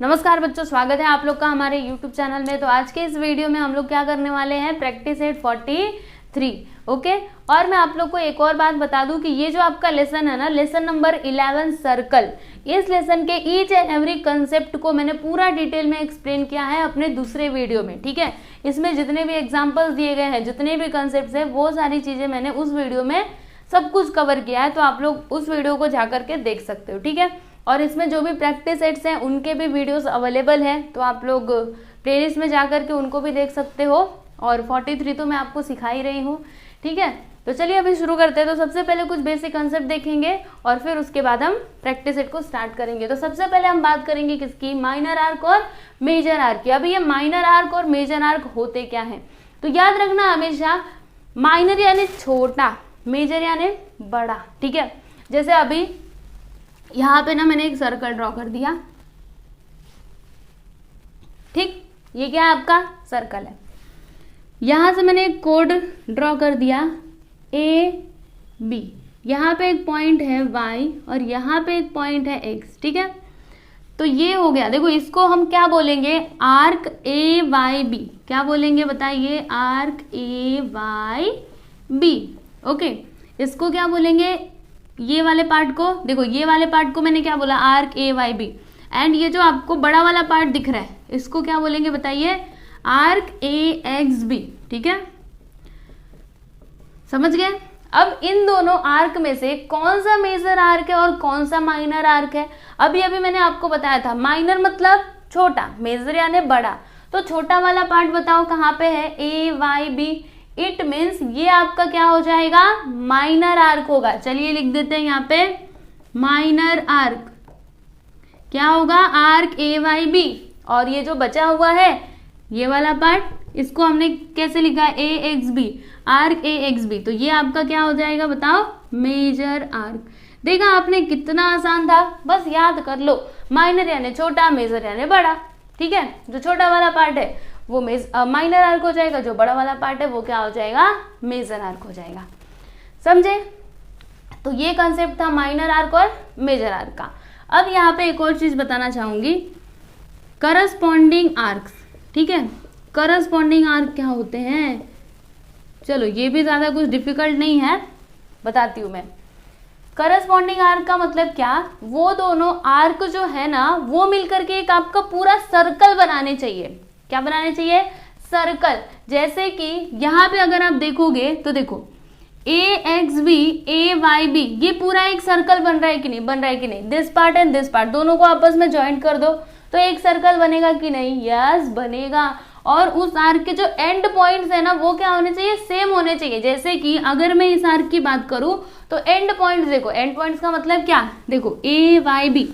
नमस्कार बच्चों, स्वागत है आप लोग का हमारे YouTube चैनल में। तो आज के इस वीडियो में हम लोग क्या करने वाले हैं, प्रैक्टिस सेट 43 ओके। और मैं आप लोग को एक और बात बता दूं कि ये जो आपका लेसन है ना, लेसन नंबर 11 सर्कल, इस लेसन के ईच एंड एवरी कंसेप्ट को मैंने पूरा डिटेल में एक्सप्लेन किया है अपने दूसरे वीडियो में, ठीक है। इसमें जितने भी एग्जाम्पल्स दिए गए हैं, जितने भी कंसेप्ट है, वो सारी चीजें मैंने उस वीडियो में सब कुछ कवर किया है। तो आप लोग उस वीडियो को जा करके देख सकते हो, ठीक है। और इसमें जो भी प्रैक्टिस सेट्स हैं उनके भी वीडियोस अवेलेबल हैं, तो आप लोग प्लेलिस्ट में जा करके उनको भी देख सकते हो। और 43 तो मैं आपको सिखा ही रही हूँ, ठीक है। तो चलिए अभी शुरू करते हैं। तो सबसे पहले कुछ बेसिक कंसेप्ट देखेंगे और फिर उसके बाद हम प्रैक्टिस सेट को स्टार्ट करेंगे। तो सबसे पहले हम बात करेंगे किसकी, माइनर आर्क और मेजर आर्क की। अभी ये माइनर आर्क और मेजर आर्क होते क्या हैं, तो याद रखना हमेशा, माइनर यानी छोटा, मेजर यानी बड़ा, ठीक है। जैसे अभी यहाँ पे ना मैंने एक सर्कल ड्रॉ कर दिया, ठीक, ये क्या है आपका सर्कल है। यहां से मैंने एक कोड ड्रॉ कर दिया AB, यहाँ पे एक पॉइंट है Y और यहाँ पे एक पॉइंट है X, ठीक है। तो ये हो गया, देखो इसको हम क्या बोलेंगे, आर्क AYB। क्या बोलेंगे बताइए, आर्क AYB, ओके। इसको क्या बोलेंगे, ये वाले पार्ट को, देखो ये वाले पार्ट को मैंने क्या बोला, आर्क AYB। एंड ये जो आपको बड़ा वाला पार्ट दिख रहा है, इसको क्या बोलेंगे बताइए, आर्क AXB, ठीक है। समझ गए। अब इन दोनों आर्क में से कौन सा मेजर आर्क है और कौन सा माइनर आर्क है, अभी अभी मैंने आपको बताया था। माइनर मतलब छोटा, मेजर यानी बड़ा। तो छोटा वाला पार्ट बताओ कहाँ पे है, AYB। इट मीन्स ये आपका क्या हो जाएगा, माइनर आर्क होगा। चलिए लिख देते हैं यहाँ पे, माइनर आर्क क्या होगा, आर्क AYB। और ये जो बचा हुआ है ये वाला पार्ट, इसको हमने कैसे लिखा है, AXB, आर्क AXB। तो ये आपका क्या हो जाएगा बताओ, मेजर आर्क। देखा आपने कितना आसान था, बस याद कर लो, माइनर यानी छोटा, मेजर यानी बड़ा, ठीक है। जो छोटा वाला पार्ट है वो माइनर आर्क हो जाएगा, जो बड़ा वाला पार्ट है वो क्या हो जाएगा, मेजर आर्क हो जाएगा। समझे। तो ये कंसेप्ट था माइनर आर्क और मेजर आर्क का। अब यहाँ पे एक और चीज बताना चाहूंगी, करस्पॉन्डिंग आर्क्स, ठीक है। करस्पॉन्डिंग आर्क क्या होते हैं, चलो ये भी ज्यादा कुछ डिफिकल्ट नहीं है, बताती हूँ मैं। करस्पॉन्डिंग आर्क का मतलब क्या, वो दोनों आर्क जो है ना, वो मिलकर के एक आपका पूरा सर्कल बनाने चाहिए। क्या बनाने चाहिए, सर्कल। जैसे कि यहाँ पे अगर आप देखोगे तो देखो AXB AYB, ये पूरा एक सर्कल बन रहा है कि नहीं, बन रहा है कि नहीं। This part and this part दोनों को आपस में ज्वाइंट कर दो तो एक सर्कल बनेगा कि नहीं, यस बनेगा। और उस आर्क के जो एंड पॉइंट्स है ना, वो क्या होने चाहिए, सेम होने चाहिए। जैसे कि अगर मैं इस आर्क की बात करूं तो एंड पॉइंट्स देखो, एंड पॉइंट्स का मतलब क्या, देखो AYB,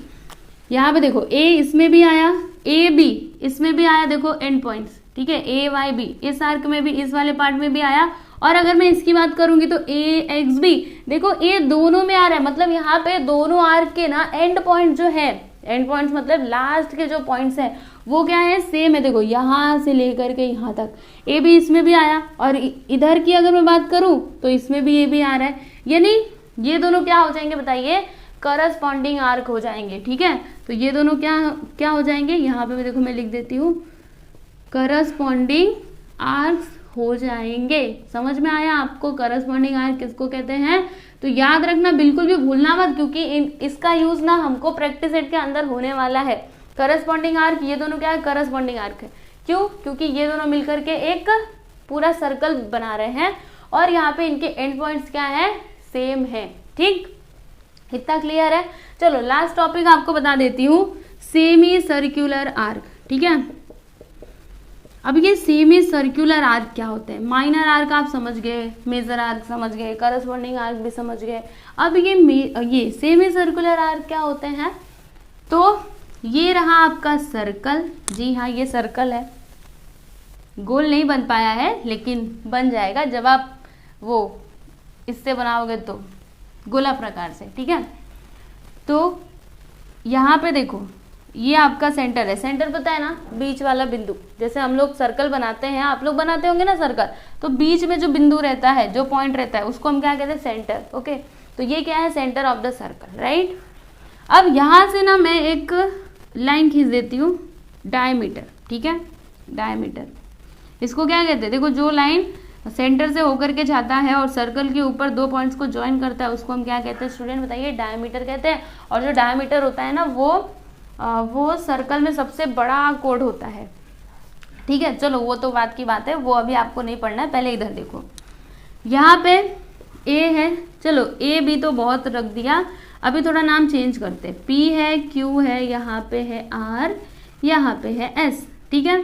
यहाँ पे देखो A इसमें भी आया, AB इसमें भी आया, देखो एंड पॉइंट्स, ठीक है। AYB इस आर्क में भी, इस वाले पार्ट में भी आया। और अगर मैं इसकी बात करूंगी तो AXB, देखो A दोनों में आ रहा है, मतलब यहाँ पे दोनों आर्क के ना एंड पॉइंट जो है, एंड पॉइंट्स मतलब लास्ट के जो पॉइंट्स हैं वो क्या है, सेम है। देखो यहाँ से लेकर के यहाँ तक AB इसमें भी आया, और इधर की अगर मैं बात करूं तो इसमें भी AB आ रहा है, यानी ये दोनों क्या हो जाएंगे बताइए, करस्पॉन्डिंग आर्क हो जाएंगे, ठीक है। तो ये दोनों क्या हो जाएंगे, यहाँ पे देखो मैं लिख देती हूँ, करस्पॉन्डिंग आर्क्स हो जाएंगे। समझ में आया आपको, करस्पॉन्डिंग आर्क किसको कहते हैं। तो याद रखना, बिल्कुल भी भूलना मत, क्योंकि इसका यूज ना हमको प्रैक्टिस सेट के अंदर होने वाला है। करस्पॉन्डिंग आर्क, ये दोनों क्या है, करस्पॉन्डिंग आर्क है। क्यों, क्योंकि ये दोनों मिलकर के एक पूरा सर्कल बना रहे हैं और यहाँ पे इनके एंड पॉइंट्स क्या है, सेम है, ठीक। इतना क्लियर है। चलो लास्ट टॉपिक आपको बता देती हूँ, सेमी सर्कुलर आर्क, ठीक है। अब ये सेमी सर्कुलर आर्क क्या होते हैं, माइनर आर्क आप समझ गए, मेजर आर्क समझ गए, करस्पॉन्डिंग आर्क भी समझ गए। अब ये सेमी सर्कुलर आर्क क्या होते हैं, तो ये रहा आपका सर्कल, जी हाँ ये सर्कल है, गोल नहीं बन पाया है लेकिन बन जाएगा जब आप वो इससे बनाओगे तो गोला प्रकार से, ठीक है। तो यहाँ पे देखो ये आपका सेंटर है, सेंटर पता है ना, बीच वाला बिंदु। जैसे हम लोग सर्कल बनाते हैं, आप लोग बनाते होंगे ना सर्कल, तो बीच में जो बिंदु रहता है, जो पॉइंट रहता है, उसको हम क्या कहते हैं, सेंटर, ओके। तो ये क्या है, centre of the circle, right. अब यहाँ से ना मैं एक लाइन खींच देती हूँ डायमीटर, ठीक है, डायमीटर। इसको क्या कहते हैं, देखो जो लाइन सेंटर से होकर के जाता है और सर्कल के ऊपर दो पॉइंट्स को ज्वाइन करता है उसको हम क्या कहते हैं स्टूडेंट, बताइए, डायमीटर कहते हैं। और जो डायमीटर होता है ना वो सर्कल में सबसे बड़ा कोड होता है, ठीक है। चलो वो तो बात की बात है, वो अभी आपको नहीं पढ़ना है, पहले इधर देखो, यहाँ पे ए है, चलो ए बी तो बहुत रख दिया, अभी थोड़ा नाम चेंज करते, पी है, क्यू है, यहाँ पे है आर, यहाँ पे है एस, ठीक है।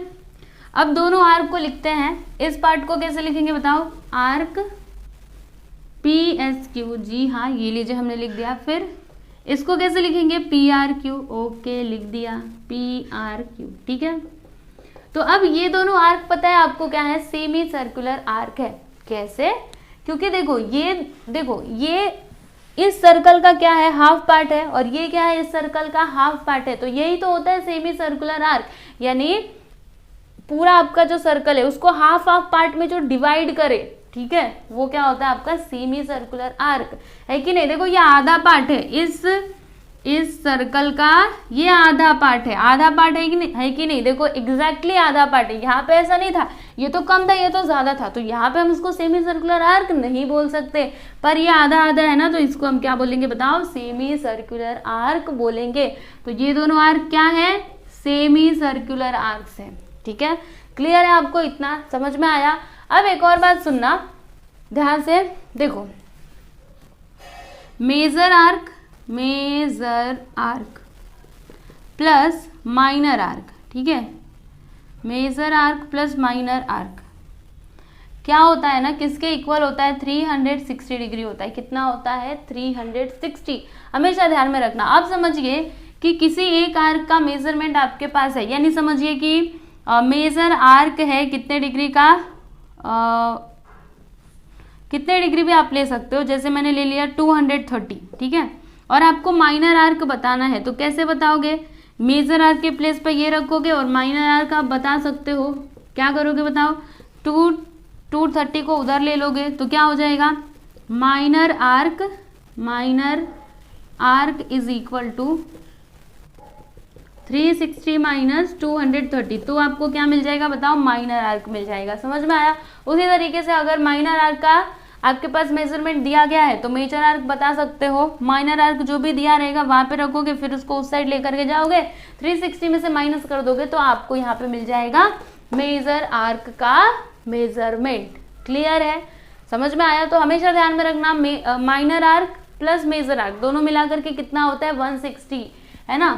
अब दोनों आर्क को लिखते हैं, इस पार्ट को कैसे लिखेंगे बताओ, आर्क पी एस क्यू, जी हाँ ये लीजिए हमने लिख दिया। फिर इसको कैसे लिखेंगे, पी आर क्यू, ओके लिख दिया, पी आर क्यू, ठीक है। तो अब ये दोनों आर्क पता है आपको क्या है, सेमी सर्कुलर आर्क है। कैसे, क्योंकि देखो ये इस सर्कल का क्या है, हाफ पार्ट है, और ये क्या है, इस सर्कल का हाफ पार्ट है, तो यही तो होता है सेमी सर्कुलर आर्क। यानी पूरा आपका जो सर्कल है उसको हाफ हाफ पार्ट में जो डिवाइड करे, ठीक है, वो क्या होता है आपका सेमी सर्कुलर आर्क, है कि नहीं। देखो ये आधा पार्ट है, इस सर्कल का ये आधा पार्ट है, आधा पार्ट है कि नहीं, देखो एग्जैक्टली आधा पार्ट है। यहाँ पे ऐसा नहीं था, ये तो कम था, ये तो ज्यादा था, तो यहाँ पे हम इसको सेमी सर्कुलर आर्क नहीं बोल सकते, पर ये आधा आधा है ना, तो इसको हम क्या बोलेंगे बताओ, सेमी सर्कुलर आर्क बोलेंगे। तो ये दोनों आर्क क्या है, सेमी सर्कुलर आर्क्स है, ठीक है। क्लियर है आपको, इतना समझ में आया। अब एक और बात सुनना ध्यान से, देखो major arc plus minor arc, ठीक है, major arc plus minor arc क्या होता है ना, किसके इक्वल होता है, 360 डिग्री होता है। कितना होता है, 360, हमेशा ध्यान में रखना। अब समझिए कि किसी एक आर्क का मेजरमेंट आपके पास है, यानी समझिए कि मेजर आर्क है कितने डिग्री का, कितने डिग्री भी आप ले सकते हो, जैसे मैंने ले लिया 230, ठीक है। और आपको माइनर आर्क बताना है, तो कैसे बताओगे, मेजर आर्क के प्लेस पर ये रखोगे और माइनर आर्क आप बता सकते हो, क्या करोगे बताओ, 230 को उधर ले लोगे तो क्या हो जाएगा, minor arc is equal to 360 minus 230, तो आपको क्या मिल जाएगा बताओ, माइनर आर्क मिल जाएगा। समझ में आया। उसी तरीके से अगर माइनर आर्क का आपके पास मेजरमेंट दिया गया है तो मेजर आर्क बता सकते हो, माइनर आर्क जो भी दिया रहेगा वहां पे रखोगे, फिर उसको उस साइड लेकर के जाओगे, 360 में से माइनस कर दोगे तो आपको यहाँ पे मिल जाएगा मेजर आर्क का मेजरमेंट। क्लियर है, समझ में आया। तो हमेशा ध्यान में रखना, minor arc plus major arc दोनों मिलाकर के कितना होता है, 160, है ना।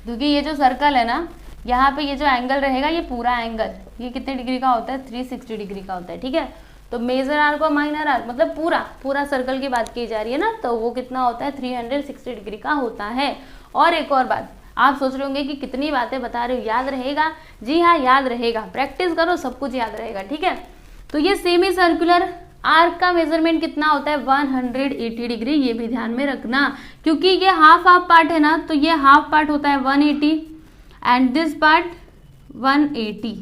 क्योंकि ये जो सर्कल है ना, यहाँ पे ये जो एंगल रहेगा, ये पूरा एंगल ये कितने डिग्री का होता है, 360 डिग्री का होता है, ठीक है। तो मेजर आर्क और माइनर आर्क मतलब पूरा सर्कल की बात की जा रही है ना, तो वो कितना होता है, 360 डिग्री का होता है। और एक और बात, आप सोच रहे होंगे कि कितनी बातें बता रहे हो, याद रहेगा, जी हाँ याद रहेगा, प्रैक्टिस करो सब कुछ याद रहेगा, ठीक है। तो ये सेमी सर्कुलर आर्क का मेजरमेंट कितना होता है, 180 डिग्री, ये भी ध्यान में रखना, क्योंकि ये हाफ हाफ पार्ट है ना, तो ये हाफ पार्ट होता है 180 एंड दिस पार्ट 180,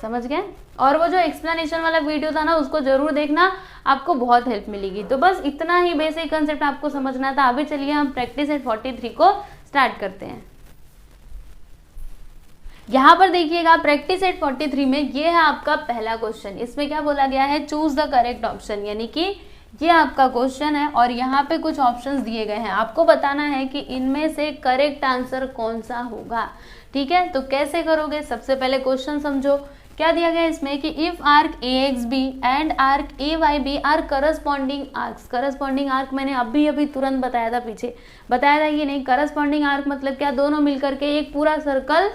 समझ गए। और वो जो एक्सप्लेनेशन वाला वीडियो था ना, उसको जरूर देखना, आपको बहुत हेल्प मिलेगी। तो बस इतना ही बेसिक कंसेप्ट आपको समझना था। अभी चलिए हम प्रैक्टिस सेट 43 को स्टार्ट करते हैं। यहाँ पर देखिएगा प्रैक्टिस सेट 43 में ये है आपका पहला क्वेश्चन। इसमें क्या बोला गया है, चूज द करेक्ट ऑप्शन, यानी कि ये आपका क्वेश्चन है और यहाँ पे कुछ ऑप्शंस दिए गए हैं, आपको बताना है कि इनमें से करेक्ट आंसर कौन सा होगा, ठीक है। तो कैसे करोगे, सबसे पहले क्वेश्चन समझो। क्या दिया गया इसमें कि if arc AXB and arc AYB are corresponding arcs. Corresponding arc मैंने अभी तुरंत बताया था, पीछे बताया था, ये नहीं। करस्पॉन्डिंग आर्क मतलब क्या, दोनों मिलकर के एक पूरा सर्कल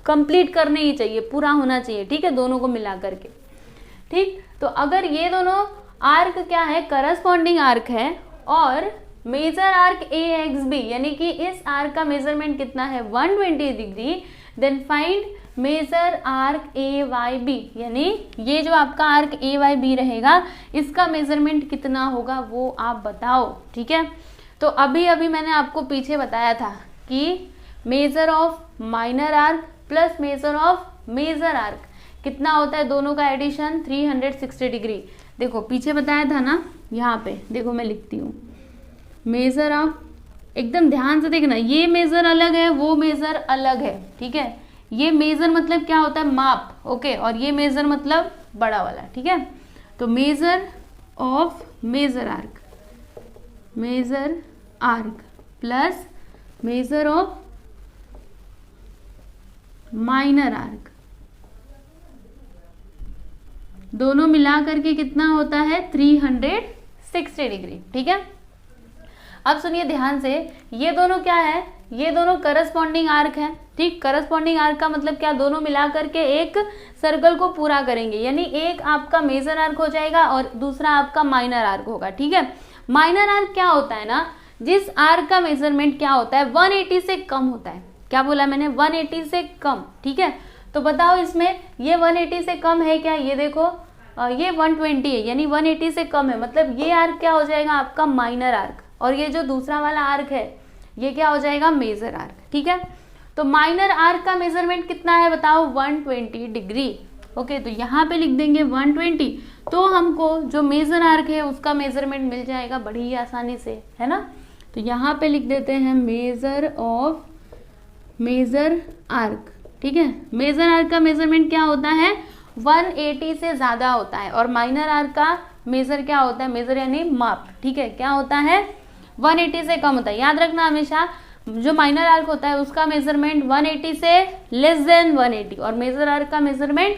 कंप्लीट करने ही चाहिए, पूरा होना चाहिए, ठीक है, दोनों को मिला करके, ठीक। तो अगर ये दोनों आर्क क्या है, करस्पॉन्डिंग आर्क है, और मेजर आर्क AXB यानी कि इस आर्क का मेजरमेंट कितना है, 120 degree, then find major arc AYB, यानी ये जो आपका आर्क AYB रहेगा इसका मेजरमेंट कितना होगा वो आप बताओ, ठीक है। तो अभी मैंने आपको पीछे बताया था कि measure of minor arc plus measure of major arc कितना होता है, दोनों का एडिशन 360 डिग्री। देखो पीछे बताया था ना, यहाँ पे देखो मैं लिखती हूँ, मेजर ऑफ एकदम ध्यान से देखना, ये मेजर अलग है, वो मेजर अलग है, ठीक है। ये मेजर मतलब क्या होता है, माप, ओके, और ये मेजर मतलब बड़ा वाला, ठीक है। तो measure of major arc, major arc plus measure of minor arc, दोनों मिला करके कितना होता है 360 डिग्री, ठीक है। अब सुनिए ध्यान से, ये दोनों क्या है, ये दोनों करस्पॉन्डिंग आर्क है, ठीक। करस्पॉन्डिंग आर्क का मतलब क्या, दोनों मिला करके एक सर्कल को पूरा करेंगे, यानी एक आपका मेजर आर्क हो जाएगा और दूसरा आपका माइनर आर्क होगा, ठीक है। माइनर आर्क क्या होता है ना, जिस आर्क का मेजरमेंट क्या होता है 180 से कम होता है। क्या बोला मैंने, 180 से कम, ठीक है। तो बताओ इसमें ये 180 से कम है क्या, ये देखो ये 120 है, यानी 180 से कम है, मतलब ये आर्क क्या हो जाएगा आपका माइनर आर्क, और ये जो दूसरा वाला आर्क है ये क्या हो जाएगा मेजर आर्क, ठीक है। तो माइनर आर्क का मेजरमेंट कितना है बताओ 120 डिग्री, ओके। तो यहाँ पे लिख देंगे 120, तो हमको जो मेजर आर्क है उसका मेजरमेंट मिल जाएगा बड़ी ही आसानी से, है ना। तो यहाँ पे लिख देते हैं मेजर ऑफ मेजर आर्क, ठीक है। मेजर आर्क का मेजरमेंट क्या होता है 180 से ज्यादा होता है, और माइनर आर्क का मेजर क्या होता है, मेजर यानी माप, ठीक है, क्या होता है 180 से कम होता है। याद रखना हमेशा, जो माइनर आर्क होता है उसका मेजरमेंट 180 से लेस देन 180, और मेजर आर्क का मेजरमेंट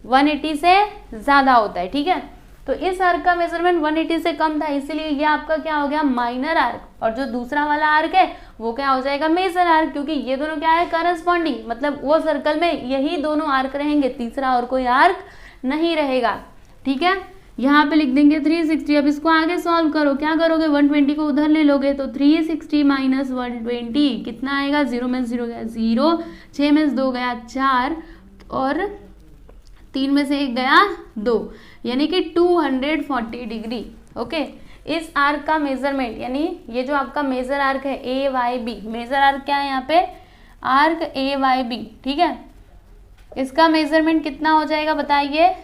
180 से ज्यादा होता है, ठीक है। तो इस आर्क का मेजरमेंट 180 से कम था, इसीलिए ये आपका क्या हो गया माइनर आर्क, और जो दूसरा वाला आर्क है वो क्या हो जाएगा मेजर आर्क, क्योंकि ये दोनों क्या है करस्पॉन्डिंग, मतलब वो सर्कल में यही दोनों आर्क रहेंगे, तीसरा और कोई आर्क नहीं रहेगा, ठीक है। यहाँ पे लिख देंगे 360। अब इसको आगे सॉल्व करो, क्या करोगे 120 को उधर ले लोगे, तो 360 माइनस 120 कितना आएगा, 0 में 0 गया 0, 6 में 2 गया 4, और 3 में से 1 गया 2, यानी कि 240 डिग्री, ओके। इस आर्क का मेजरमेंट, यानी ये जो आपका मेजर आर्क है ए वाई बी, मेजर आर्क क्या है यहाँ पे आर्क ए वाई बी, ठीक है। इसका मेजरमेंट कितना हो जाएगा बताइए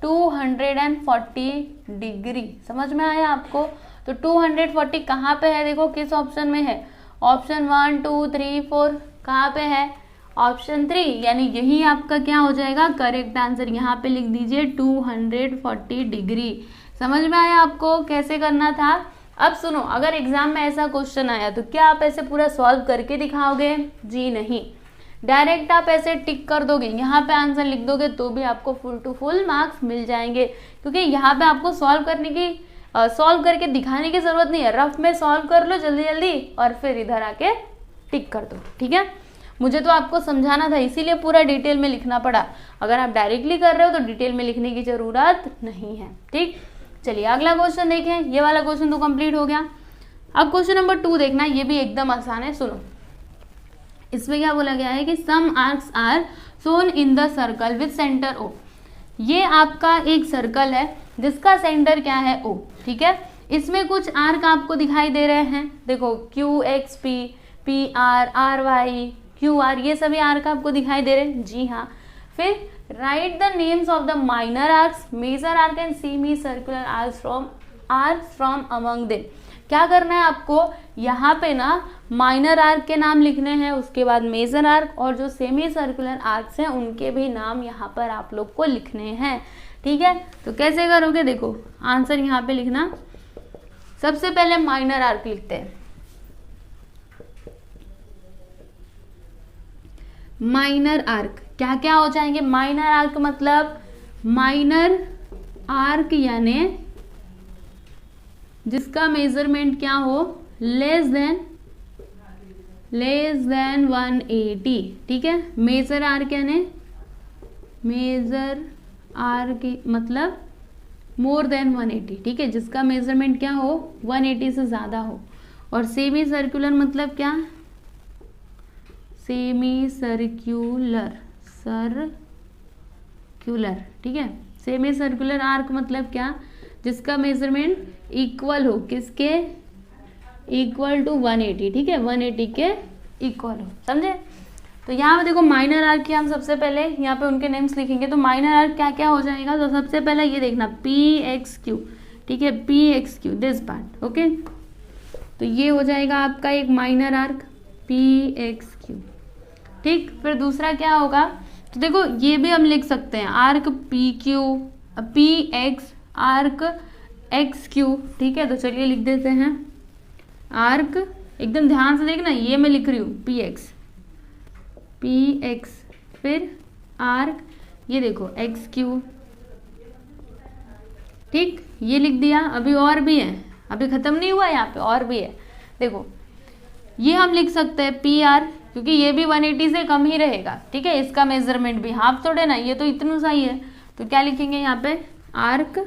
240 डिग्री, समझ में आया आपको। तो 240 कहाँ पे है, देखो किस ऑप्शन में है, ऑप्शन 1 2 3 4 कहाँ पे है, ऑप्शन 3, यानी यही आपका क्या हो जाएगा करेक्ट आंसर। यहाँ पे लिख दीजिए 240 डिग्री। समझ में आया आपको कैसे करना था। अब सुनो, अगर एग्जाम में ऐसा क्वेश्चन आया तो क्या आप ऐसे पूरा सॉल्व करके दिखाओगे, जी नहीं, डायरेक्ट आप ऐसे टिक कर दोगे, यहाँ पे आंसर लिख दोगे तो भी आपको फुल टू फुल मार्क्स मिल जाएंगे, क्योंकि यहाँ पे आपको सॉल्व करके दिखाने की जरूरत नहीं है, रफ में सॉल्व कर लो जल्दी जल्दी और फिर इधर आके टिक कर दो, ठीक है। मुझे तो आपको समझाना था, इसीलिए पूरा डिटेल में लिखना पड़ा। अगर आप डायरेक्टली कर रहे हो तो डिटेल में लिखने की जरूरत नहीं है, ठीक। चलिए अगला क्वेश्चन देखें, ये वाला क्वेश्चन तो कंप्लीट हो गया। अब क्वेश्चन नंबर 2 देखना, ये भी एकदम आसान है, सुनो। इसमें क्या बोला गया है कि some arcs are shown in the circle with centre O. ये आपका एक सर्कल है जिसका सेंटर क्या है ओ, ठीक है। इसमें कुछ आर्क आपको दिखाई दे रहे हैं, देखो Q X P, P R, R Y, Q R, ये सभी आर्क आपको दिखाई दे रहे हैं, जी हाँ। फिर write the names of the minor arcs, major arc and semi circular arcs from among them. क्या करना है आपको, यहाँ पे ना माइनर आर्क के नाम लिखने हैं, उसके बाद मेजर आर्क और जो सेमी सर्कुलर आर्क्स हैं उनके भी नाम यहाँ पर आप लोग को लिखने हैं, ठीक है। तो कैसे करोगे, देखो आंसर यहाँ पे लिखना। सबसे पहले माइनर आर्क लिखते हैं, माइनर आर्क क्या क्या हो जाएंगे, माइनर आर्क मतलब माइनर आर्क यानी जिसका मेजरमेंट क्या हो लेस देन 180, ठीक है। मेजर आर्क यानी मेजर आर्क मतलब मोर देन 180, ठीक है, जिसका मेजरमेंट क्या हो 180 से ज्यादा हो। और सेमी सर्कुलर मतलब क्या, सेमी सर्क्यूलर, ठीक है। सेमी सर्कुलर आर्क मतलब क्या, जिसका मेजरमेंट इक्वल हो किसके, इक्वल टू 180, ठीक है, 180 के इक्वल हो, समझे। तो यहाँ पे देखो माइनर आर्क की हम सबसे पहले यहाँ पे उनके नेम्स लिखेंगे। तो माइनर आर्क क्या क्या हो जाएगा, तो सबसे पहले ये देखना पी एक्स क्यू, ठीक है, P X Q this part, okay. तो ये हो जाएगा आपका एक minor arc P X Q. ठीक, फिर दूसरा क्या होगा, तो देखो ये भी हम लिख सकते हैं arc P Q P x arc x Q. ठीक है, तो चलिए लिख देते हैं आर्क, एकदम ध्यान से देखना, ये मैं लिख रही हूँ पी एक्स, फिर आर्क ये देखो एक्स क्यू। ठीक, ये लिख दिया। अभी और भी है, अभी खत्म नहीं हुआ, यहाँ पे और भी है। देखो ये हम लिख सकते हैं पी आर, क्योंकि ये भी 180 से कम ही रहेगा। ठीक है, इसका मेजरमेंट भी हाफ थोड़े ना, ये तो इतना सा ही है। तो क्या लिखेंगे यहाँ पे आर्क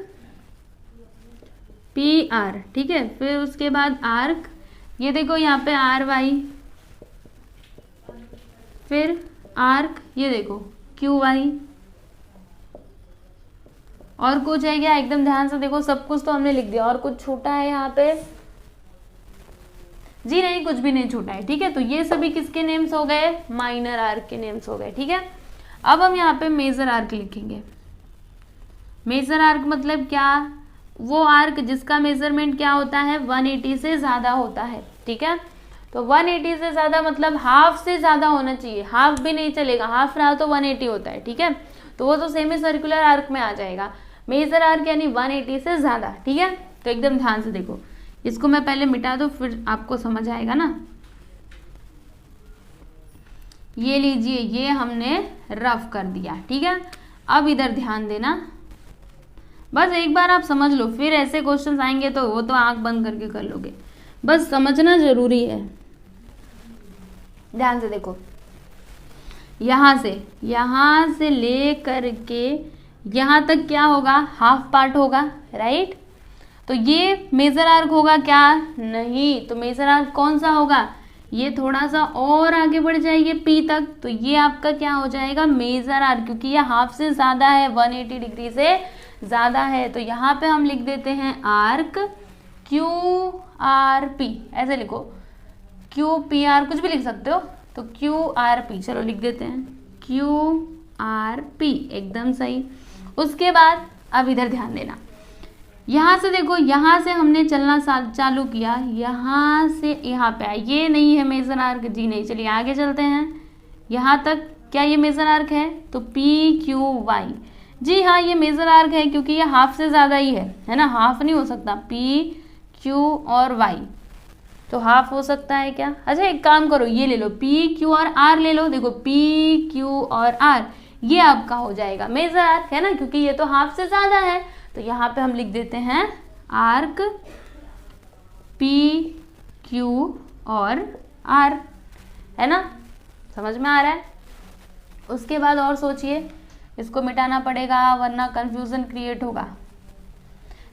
पी आर। ठीक है, फिर उसके बाद आर्क ये देखो यहाँ पे आर वाई, फिर आर्क ये देखो क्यू वाई। और कुछ है क्या, एकदम ध्यान से देखो, सब कुछ तो हमने लिख दिया। और कुछ छूटा है यहाँ पे? जी नहीं, कुछ भी नहीं छूटा है। ठीक है, तो ये सभी किसके नेम्स हो गए, माइनर आर्क के नेम्स हो गए। ठीक है, अब हम यहाँ पे मेजर आर्क लिखेंगे। मेजर आर्क मतलब क्या, वो आर्क जिसका मेजरमेंट क्या होता है 180 से ज्यादा होता है। ठीक है, तो 180 से ज्यादा मतलब हाफ से ज्यादा होना चाहिए, हाफ भी नहीं चलेगा, हाफ रहा तो 180 होता है। ठीक है, तो वो तो सेमी सर्कुलर आर्क में आ जाएगा। मेजर आर्क यानी 180 से ज्यादा। ठीक है, तो एकदम ध्यान से देखो, इसको मैं पहले मिटा दूं फिर आपको समझ आएगा ना। ये लीजिए, ये हमने रफ कर दिया। ठीक है, अब इधर ध्यान देना, बस एक बार आप समझ लो, फिर ऐसे क्वेश्चंस आएंगे तो वो तो आंख बंद करके कर लोगे, बस समझना जरूरी है। ध्यान से देखो, यहां से ले करके यहां तक क्या होगा, हाफ पार्ट होगा, राइट। तो ये मेजर आर्क होगा क्या, नहीं, तो मेजर आर्क कौन सा होगा, ये थोड़ा सा और आगे बढ़ जाएगी पी तक, तो ये आपका क्या हो जाएगा मेजर आर्क, क्योंकि ये हाफ से ज्यादा है, 180 डिग्री से ज्यादा है। तो यहाँ पे हम लिख देते हैं आर्क क्यू आर पी, ऐसे लिखो क्यू पी आर, कुछ भी लिख सकते हो, तो क्यू आर पी, चलो लिख देते हैं क्यू आर पी, एकदम सही। उसके बाद अब इधर ध्यान देना, यहाँ से देखो, यहाँ से हमने चलना चालू किया, यहाँ से यहाँ पे आए, ये नहीं है मेजर आर्क, जी नहीं। चलिए आगे चलते हैं, यहाँ तक क्या ये मेजर आर्क है, तो पी क्यू वाई, जी हाँ ये मेजर आर्क है, क्योंकि ये हाफ से ज्यादा ही है ना, हाफ नहीं हो सकता, पी क्यू और वाई तो हाफ हो सकता है क्या। अच्छा एक काम करो, ये ले लो पी क्यू और आर ले लो, देखो पी क्यू और आर ये आपका हो जाएगा मेजर आर्क, है ना, क्योंकि ये तो हाफ से ज्यादा है। तो यहाँ पे हम लिख देते हैं आर्क पी क्यू और आर, है ना, समझ में आ रहा है। उसके बाद और सोचिए, इसको मिटाना पड़ेगा वरना कंफ्यूजन क्रिएट होगा।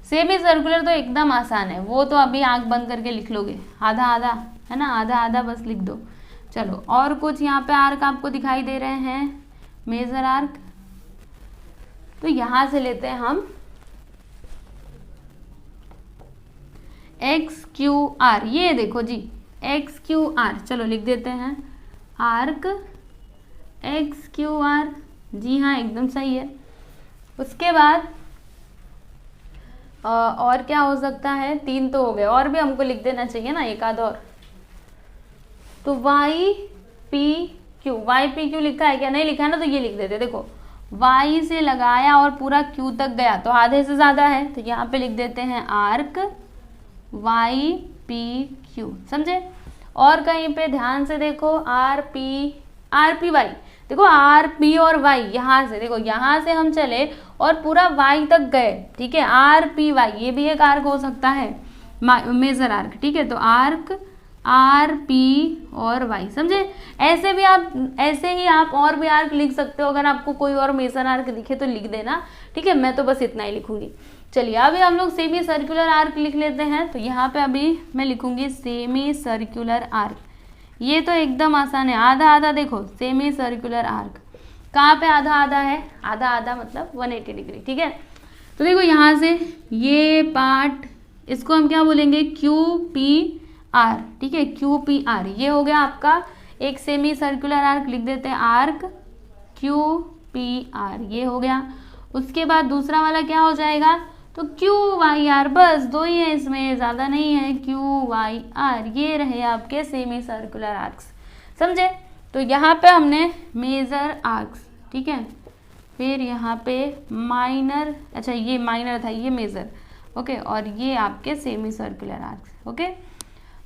सेमी सर्कुलर तो एकदम आसान है, वो तो अभी आंख बंद करके लिख लोगे, आधा आधा, है ना, आधा आधा बस लिख दो। चलो और कुछ यहाँ पे आर्क आपको दिखाई दे रहे हैं, मेजर आर्क, तो यहां से लेते हैं हम एक्स क्यू आर, ये देखो जी एक्स क्यू आर, चलो लिख देते हैं आर्क एक्स क्यू आर, जी हाँ एकदम सही है। उसके बाद और क्या हो सकता है, 3 तो हो गए, और भी हमको लिख देना चाहिए ना एक आध और, तो Y P Q, Y P Q लिखा है क्या, नहीं लिखा है ना, तो ये लिख देते, देखो वाई से लगाया और पूरा क्यू तक गया तो आधे से ज्यादा है, तो यहाँ पे लिख देते हैं आर्क वाई पी क्यू, समझे। और कहीं पे ध्यान से देखो आर पी वाई, देखो आर पी और वाई, यहाँ से देखो, यहाँ से हम चले और पूरा वाई तक गए, ठीक है, आर पी वाई ये भी एक आर्क हो सकता है, मेजर आर्क। ठीक है, तो आर्क आर पी और वाई, समझे। ऐसे ही आप और भी आर्क लिख सकते हो, अगर आपको कोई और मेजर आर्क दिखे तो लिख देना, ठीक है, मैं तो बस इतना ही लिखूंगी। चलिए अभी हम लोग सेमी सर्कुलर आर्क लिख लेते हैं, तो यहाँ पे अभी मैं लिखूंगी सेमी सर्कुलर आर्क, ये तो एकदम आसान है, आधा आधा देखो, सेमी सर्कुलर आर्क कहाँ पे आधा आधा है, आधा आधा मतलब 180 डिग्री, ठीक है। तो देखो यहाँ से ये पार्ट, इसको हम क्या बोलेंगे, क्यू पी आर, ठीक है, क्यू पी आर, ये हो गया आपका एक सेमी सर्कुलर आर्क, लिख देते हैं आर्क क्यू पी आर, ये हो गया। उसके बाद दूसरा वाला क्या हो जाएगा, तो क्यू वाई आर, बस दो ही है इसमें, ज़्यादा नहीं है, क्यू वाई आर, ये रहे आपके सेमी सर्कुलर आर्क्स, समझे। तो यहाँ पे हमने मेजर आर्क्स, ठीक है, फिर यहाँ पे माइनर, अच्छा ये माइनर था, ये मेजर, ओके, और ये आपके सेमी सर्कुलर आर्क्स, ओके।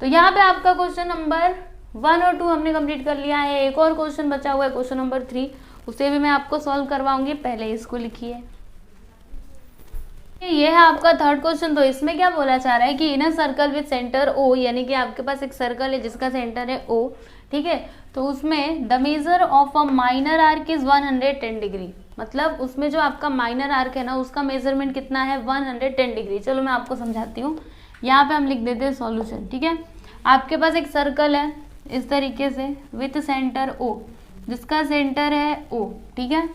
तो यहाँ पे आपका क्वेश्चन नंबर 1 और 2 हमने कंप्लीट कर लिया है। एक और क्वेश्चन बचा हुआ है, क्वेश्चन नंबर 3, उसे भी मैं आपको सॉल्व करवाऊंगी, पहले इसको लिखिए। ये है आपका थर्ड क्वेश्चन। तो इसमें क्या बोला जा रहा है कि inner circle with centre O, यानी कि आपके पास एक सर्कल है जिसका सेंटर है ओ, ठीक है, तो उसमें the measure of a minor arc is 110 degree, मतलब उसमें जो आपका माइनर आर्क है ना उसका मेजरमेंट कितना है 110 डिग्री। चलो मैं आपको समझाती हूँ। यहाँ पे हम लिख देते हैं सॉल्यूशन, ठीक है। आपके पास एक सर्कल है इस तरीके से विथ सेंटर ओ, जिसका सेंटर है ओ, ठीक है।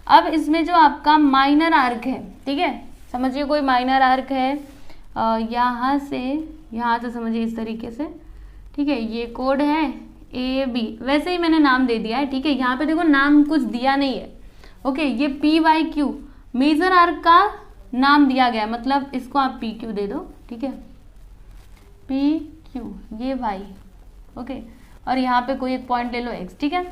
अब इसमें जो आपका माइनर आर्क है, ठीक है, समझिए कोई माइनर आर्क है यहाँ से समझिए इस तरीके से, ठीक है, ये कोड है ए बी, वैसे ही मैंने नाम दे दिया है, ठीक है। यहाँ पे देखो नाम कुछ दिया नहीं है, ओके, ये P Y Q major arc का नाम दिया गया, मतलब इसको आप पी क्यू दे दो, ठीक है, पी क्यू, ये वाई, ओके, और यहाँ पे कोई एक पॉइंट ले लो एक्स, ठीक है।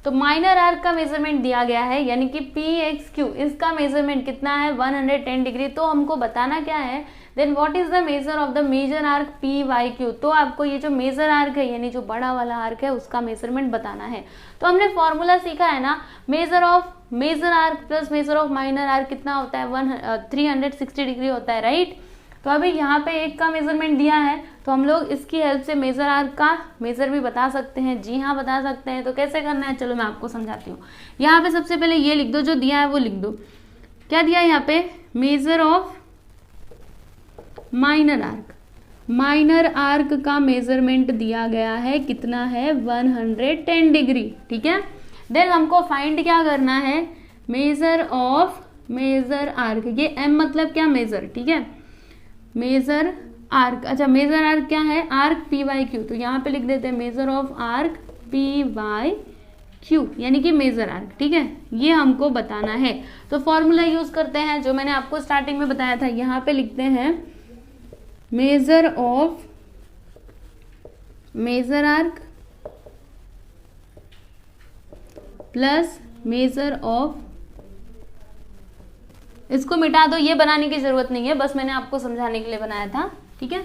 तो माइनर आर्क का मेजरमेंट दिया गया है, यानी कि पी एक्स क्यू, इसका मेजरमेंट कितना है 110 डिग्री। तो हमको बताना क्या है, then what is the measure of the major arc P Y Q. तो आपको ये जो मेजर आर्क है यानी जो बड़ा वाला आर्क है उसका मेजरमेंट बताना है। तो हमने फॉर्मूला सीखा है ना, measure of major arc plus measure of minor arc कितना होता है 360 डिग्री होता है, राइट। तो अभी यहाँ पे एक का मेजरमेंट दिया है तो हम लोग इसकी हेल्प से मेजर आर्क का मेजर भी बता सकते हैं। जी हाँ बता सकते हैं। तो कैसे करना है चलो मैं आपको समझाती हूँ। यहाँ पे सबसे पहले ये लिख दो, जो दिया है वो लिख दो। क्या दिया है यहाँ पे, major of minor arc, minor arc का मेजरमेंट दिया गया है, कितना है 110 डिग्री, ठीक है। देन हमको फाइंड क्या करना है, मेजर ऑफ मेजर आर्क, ये एम मतलब क्या मेजर, ठीक है, मेजर आर्क। अच्छा मेजर आर्क क्या है, आर्क पी वाई क्यू, तो यहाँ पे लिख देते हैं measure of arc P Y Q, यानी कि मेजर आर्क, ठीक है, ये हमको बताना है। तो फॉर्मूला यूज करते हैं जो मैंने आपको स्टार्टिंग में बताया था। यहाँ पे लिखते हैं measure of major arc plus measure of, इसको मिटा दो, ये बनाने की जरूरत नहीं है, बस मैंने आपको समझाने के लिए बनाया था, ठीक है।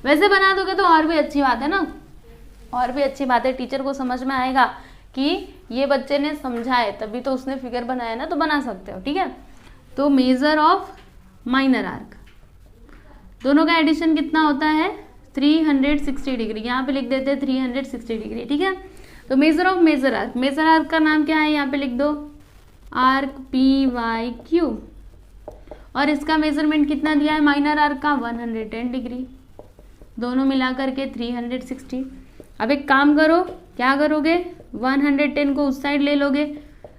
वैसे बना दोगे तो और भी अच्छी बात है ना, और भी अच्छी बात है, टीचर को समझ में आएगा कि ये बच्चे ने समझा है तभी तो उसने फिगर बनाया ना, तो बना सकते हो, ठीक है। तो मेजर ऑफ माइनर आर्क, दोनों का एडिशन कितना होता है 360 डिग्री, यहाँ पे लिख देते हैं 360 डिग्री, ठीक है। तो measure of major arc, major arc का नाम क्या है, यहाँ पे लिख दो आर्क पी वाई क्यू, और इसका मेजरमेंट कितना दिया है माइनर आर्क का 110 डिग्री, दोनों मिला करके 360। अब एक काम करो, क्या करोगे 110 को उस साइड ले लोगे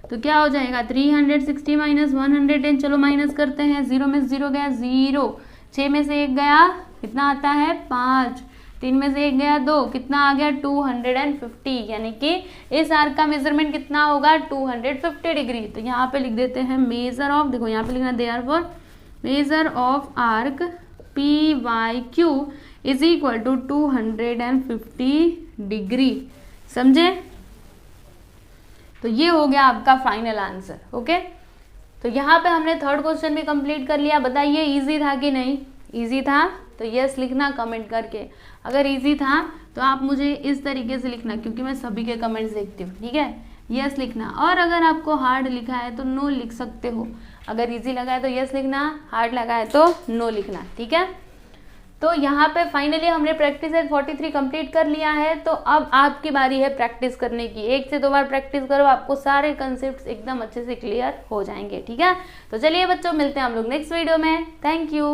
तो क्या हो जाएगा 360 माइनस 110, चलो माइनस करते हैं, 0 में 0 गया 0, 6 में से 1 गया कितना आता है 5, 3 में से 1 गया 2, कितना आ गया 250, यानी कि इस आर्क का मेजरमेंट कितना होगा 250 डिग्री। तो यहाँ पे लिख देते हैं मेजर ऑफ, देखो यहाँ पे लिखना therefore measure of arc P Y Q is equal to 250 degree, समझे। तो ये हो गया आपका फाइनल आंसर, ओके। तो यहाँ पे हमने थर्ड क्वेश्चन भी कंप्लीट कर लिया। बताइए इजी था कि नहीं, इजी था तो यस लिखना कमेंट करके, अगर इजी था तो आप मुझे इस तरीके से लिखना, क्योंकि मैं सभी के कमेंट्स देखती हूँ, ठीक है, यस लिखना। और अगर आपको हार्ड लिखा है तो नो लिख सकते हो, अगर इजी लगा है तो यस लिखना, हार्ड लगा है तो नो लिखना, ठीक है। तो यहाँ पे फाइनली हमने प्रैक्टिस सेट 43 कंप्लीट कर लिया है। तो अब आपकी बारी है प्रैक्टिस करने की, 1 से 2 बार प्रैक्टिस करो, आपको सारे कंसेप्ट एकदम अच्छे से क्लियर हो जाएंगे, ठीक है। तो चलिए बच्चों मिलते हैं हम लोग नेक्स्ट वीडियो में, थैंक यू।